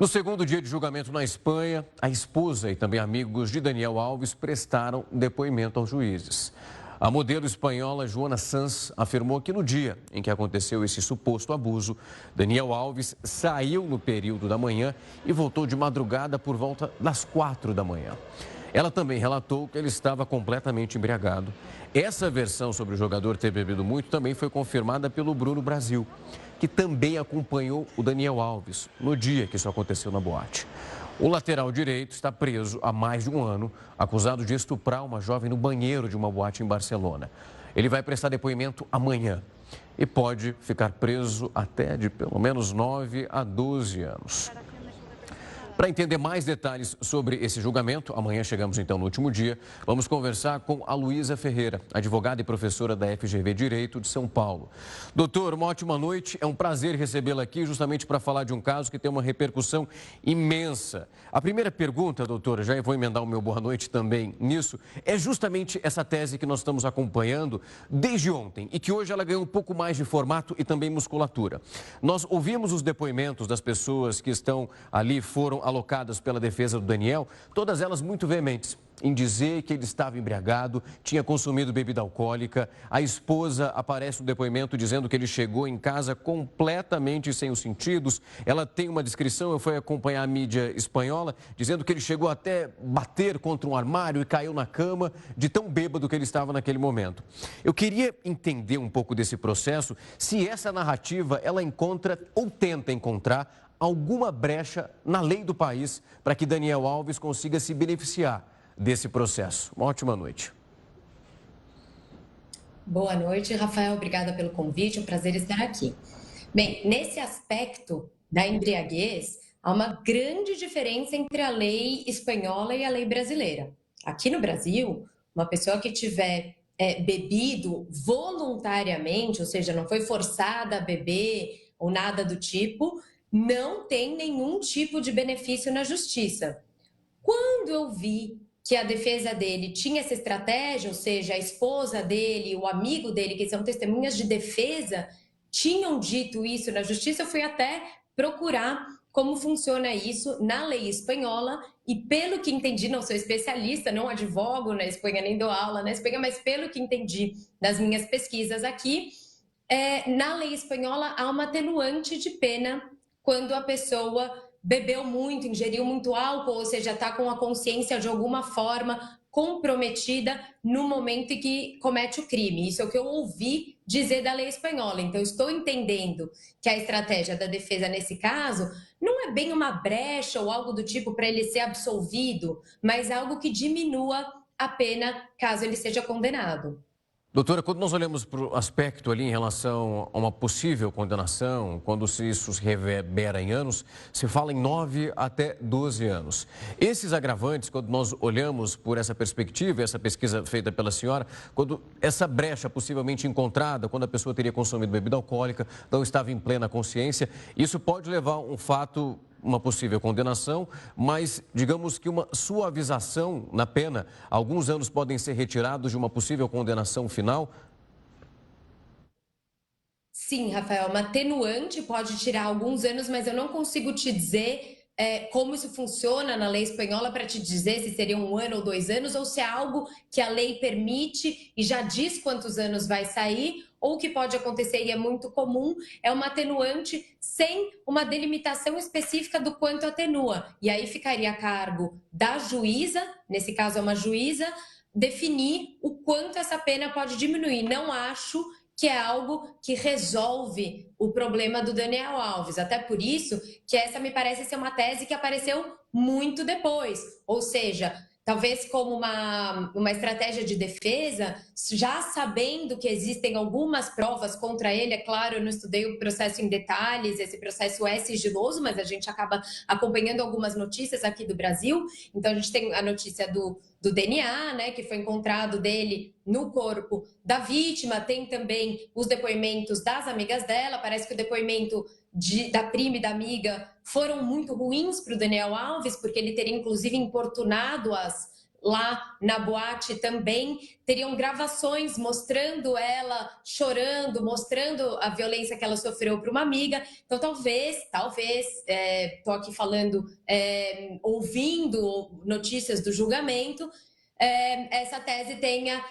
No segundo dia de julgamento na Espanha, a esposa e também amigos de Daniel Alves prestaram depoimento aos juízes. A modelo espanhola Joana Sanz afirmou que no dia em que aconteceu esse suposto abuso, Daniel Alves saiu no período da manhã e voltou de madrugada por volta das 4 da manhã. Ela também relatou que ele estava completamente embriagado. Essa versão sobre o jogador ter bebido muito também foi confirmada pelo Bruno Brasil, que também acompanhou o Daniel Alves no dia que isso aconteceu na boate. O lateral direito está preso há mais de um ano, acusado de estuprar uma jovem no banheiro de uma boate em Barcelona. Ele vai prestar depoimento amanhã e pode ficar preso até de pelo menos 9 a 12 anos. Para entender mais detalhes sobre esse julgamento, amanhã chegamos então no último dia, vamos conversar com a Luísa Ferreira, advogada e professora da FGV Direito de São Paulo. Doutor, uma ótima noite, é um prazer recebê-la aqui justamente para falar de um caso que tem uma repercussão imensa. A primeira pergunta, doutora, já vou emendar o meu boa noite também nisso, é justamente essa tese que nós estamos acompanhando desde ontem e que hoje ela ganhou um pouco mais de formato e também musculatura. Nós ouvimos os depoimentos das pessoas que estão ali, foram alocadas pela defesa do Daniel, todas elas muito veementes em dizer que ele estava embriagado, tinha consumido bebida alcoólica. A esposa aparece no depoimento dizendo que ele chegou em casa completamente sem os sentidos. Ela tem uma descrição, eu fui acompanhar a mídia espanhola, dizendo que ele chegou até bater contra um armário e caiu na cama de tão bêbado que ele estava naquele momento. Eu queria entender um pouco desse processo, se essa narrativa ela encontra ou tenta encontrar alguma brecha na lei do país para que Daniel Alves consiga se beneficiar desse processo. Uma ótima noite. Boa noite, Rafael. Obrigada pelo convite. É um prazer estar aqui. Bem, nesse aspecto da embriaguez, há uma grande diferença entre a lei espanhola e a lei brasileira. Aqui no Brasil, uma pessoa que tiver bebido voluntariamente, ou seja, não foi forçada a beber ou nada do tipo, não tem nenhum tipo de benefício na justiça. Quando eu vi que a defesa dele tinha essa estratégia, ou seja, a esposa dele, o amigo dele, que são testemunhas de defesa, tinham dito isso na justiça, eu fui até procurar como funciona isso na lei espanhola e pelo que entendi, não sou especialista, não advogo na Espanha, nem dou aula na Espanha, mas pelo que entendi das minhas pesquisas aqui, na lei espanhola há uma atenuante de pena quando a pessoa bebeu muito, ingeriu muito álcool, ou seja, está com a consciência de alguma forma comprometida no momento em que comete o crime. Isso é o que eu ouvi dizer da lei espanhola. Então, estou entendendo que a estratégia da defesa nesse caso não é bem uma brecha ou algo do tipo para ele ser absolvido, mas algo que diminua a pena caso ele seja condenado. Doutora, quando nós olhamos para o aspecto ali em relação a uma possível condenação, quando isso se reverbera em anos, se fala em 9 até 12 anos. Esses agravantes, quando nós olhamos por essa perspectiva, essa pesquisa feita pela senhora, quando essa brecha possivelmente encontrada, quando a pessoa teria consumido bebida alcoólica, não estava em plena consciência, isso pode levar a um fato, uma possível condenação, mas digamos que uma suavização na pena. Alguns anos podem ser retirados de uma possível condenação final? Sim, Rafael, uma atenuante pode tirar alguns anos, mas eu não consigo te dizer como isso funciona na lei espanhola para te dizer se seria 1 ano ou 2 anos, ou se é algo que a lei permite e já diz quantos anos vai sair, ou o que pode acontecer, e é muito comum, é uma atenuante sem uma delimitação específica do quanto atenua. E aí ficaria a cargo da juíza, nesse caso é uma juíza, definir o quanto essa pena pode diminuir. Não acho que é algo que resolve o problema do Daniel Alves. Até por isso que essa me parece ser uma tese que apareceu muito depois. Ou seja, talvez como uma estratégia de defesa, já sabendo que existem algumas provas contra ele. É claro, eu não estudei o processo em detalhes, esse processo é sigiloso, mas a gente acaba acompanhando algumas notícias aqui do Brasil. Então, a gente tem a notícia do DNA, né, que foi encontrado dele no corpo da vítima, tem também os depoimentos das amigas dela, parece que o depoimento da prima e da amiga foram muito ruins para o Daniel Alves, porque ele teria inclusive importunado lá na boate também teriam gravações mostrando ela chorando, mostrando a violência que ela sofreu por uma amiga. Então, talvez, estou aqui falando, ouvindo notícias do julgamento, essa tese tenha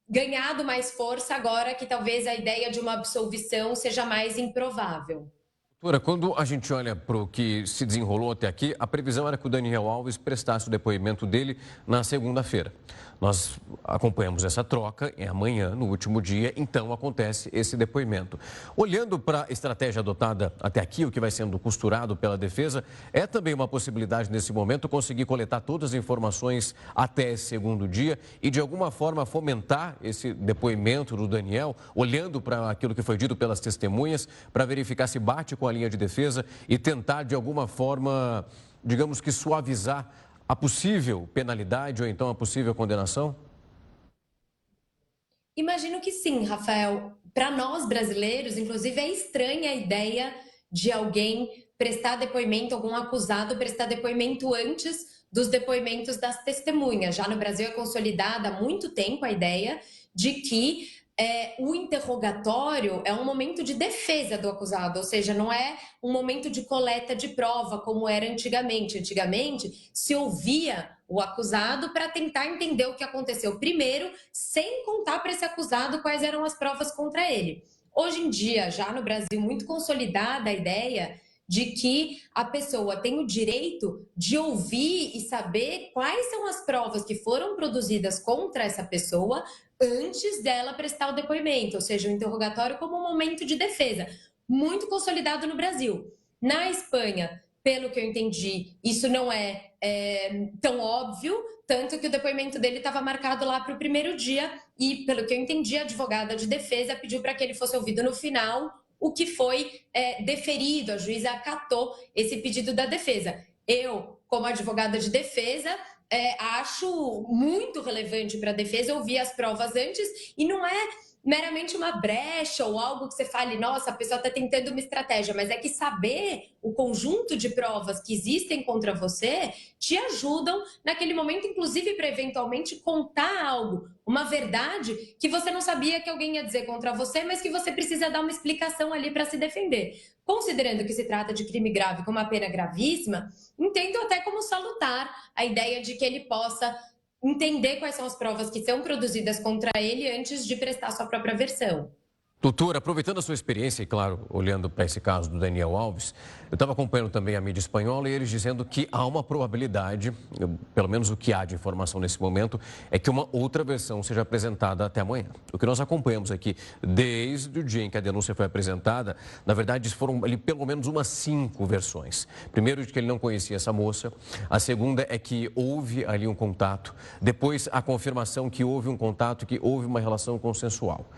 ganhado mais força agora que talvez a ideia de uma absolvição seja mais improvável. Doutora, quando a gente olha para o que se desenrolou até aqui, a previsão era que o Daniel Alves prestasse o depoimento dele na segunda-feira. Nós acompanhamos essa troca, é amanhã, no último dia, então acontece esse depoimento. Olhando para a estratégia adotada até aqui, o que vai sendo costurado pela defesa, é também uma possibilidade nesse momento conseguir coletar todas as informações até esse segundo dia e de alguma forma fomentar esse depoimento do Daniel, olhando para aquilo que foi dito pelas testemunhas, para verificar se bate com a linha de defesa e tentar de alguma forma, digamos que suavizar a possível penalidade ou então a possível condenação? Imagino que sim, Rafael. Para nós brasileiros, inclusive, é estranha a ideia de alguém prestar depoimento, algum acusado prestar depoimento antes dos depoimentos das testemunhas. Já no Brasil é consolidada há muito tempo a ideia de que o interrogatório é um momento de defesa do acusado, ou seja, não é um momento de coleta de prova como era antigamente. Antigamente se ouvia o acusado para tentar entender o que aconteceu primeiro, sem contar para esse acusado quais eram as provas contra ele. Hoje em dia, já no Brasil, muito consolidada a ideia de que a pessoa tem o direito de ouvir e saber quais são as provas que foram produzidas contra essa pessoa antes dela prestar o depoimento, ou seja, o interrogatório como um momento de defesa, muito consolidado no Brasil. Na Espanha, pelo que eu entendi, isso não é tão óbvio, tanto que o depoimento dele estava marcado lá para o primeiro dia e, pelo que eu entendi, a advogada de defesa pediu para que ele fosse ouvido no final, o que foi deferido, a juíza acatou esse pedido da defesa. Eu, como advogada de defesa, acho muito relevante para a defesa ouvir as provas antes e não é meramente uma brecha ou algo que você fale, nossa, a pessoa está tentando uma estratégia, mas é que saber o conjunto de provas que existem contra você te ajudam naquele momento, inclusive para eventualmente contar algo, uma verdade que você não sabia que alguém ia dizer contra você, mas que você precisa dar uma explicação ali para se defender. Considerando que se trata de crime grave com uma pena gravíssima, entendo até como salutar a ideia de que ele possa entender quais são as provas que são produzidas contra ele antes de prestar sua própria versão. Doutor, aproveitando a sua experiência e, claro, olhando para esse caso do Daniel Alves, eu estava acompanhando também a mídia espanhola e eles dizendo que há uma probabilidade, pelo menos o que há de informação nesse momento, é que uma outra versão seja apresentada até amanhã. O que nós acompanhamos aqui, desde o dia em que a denúncia foi apresentada, na verdade foram ali pelo menos umas 5 versões. Primeiro, de que ele não conhecia essa moça. A segunda é que houve ali um contato. Depois, a confirmação que houve um contato, que houve uma relação consensual.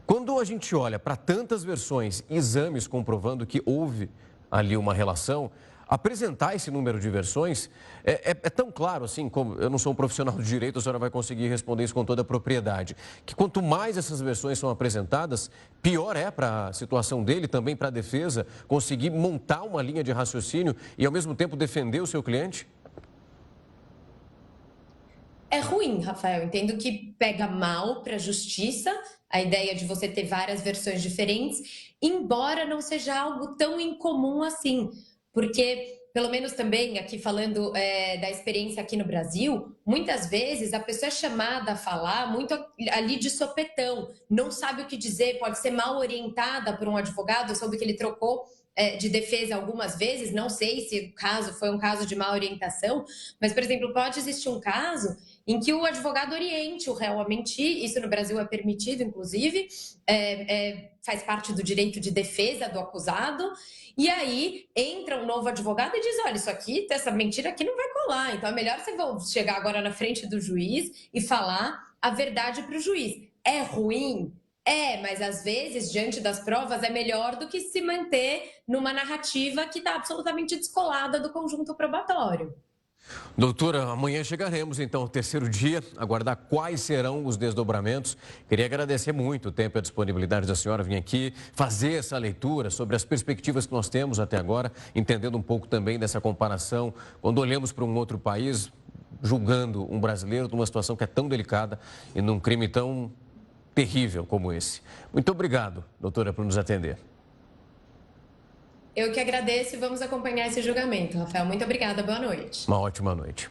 Quando a gente olha para tantas versões, exames comprovando que houve ali uma relação, apresentar esse número de versões é tão claro assim, como eu não sou um profissional de direito, a senhora vai conseguir responder isso com toda a propriedade, que quanto mais essas versões são apresentadas, pior é para a situação dele, também para a defesa, conseguir montar uma linha de raciocínio e ao mesmo tempo defender o seu cliente? É ruim, Rafael. Entendo que pega mal para a justiça a ideia de você ter várias versões diferentes, embora não seja algo tão incomum assim. Porque, pelo menos também, aqui falando da experiência aqui no Brasil, muitas vezes a pessoa é chamada a falar muito ali de sopetão, não sabe o que dizer, pode ser mal orientada por um advogado, eu soube que ele trocou de defesa algumas vezes, não sei se o caso foi um caso de má orientação, mas, por exemplo, pode existir um caso em que o advogado oriente o réu a mentir, isso no Brasil é permitido, inclusive, faz parte do direito de defesa do acusado, e aí entra um novo advogado e diz, olha, isso aqui, essa mentira aqui não vai colar, então é melhor você chegar agora na frente do juiz e falar a verdade para o juiz. É ruim? Mas às vezes, diante das provas, é melhor do que se manter numa narrativa que está absolutamente descolada do conjunto probatório. Doutora, amanhã chegaremos então ao terceiro dia, aguardar quais serão os desdobramentos. Queria agradecer muito o tempo e a disponibilidade da senhora vir aqui fazer essa leitura sobre as perspectivas que nós temos até agora, entendendo um pouco também dessa comparação. Quando olhamos para um outro país, julgando um brasileiro numa situação que é tão delicada e num crime tão terrível como esse. Muito obrigado, doutora, por nos atender. Eu que agradeço e vamos acompanhar esse julgamento, Rafael. Muito obrigada, boa noite. Uma ótima noite.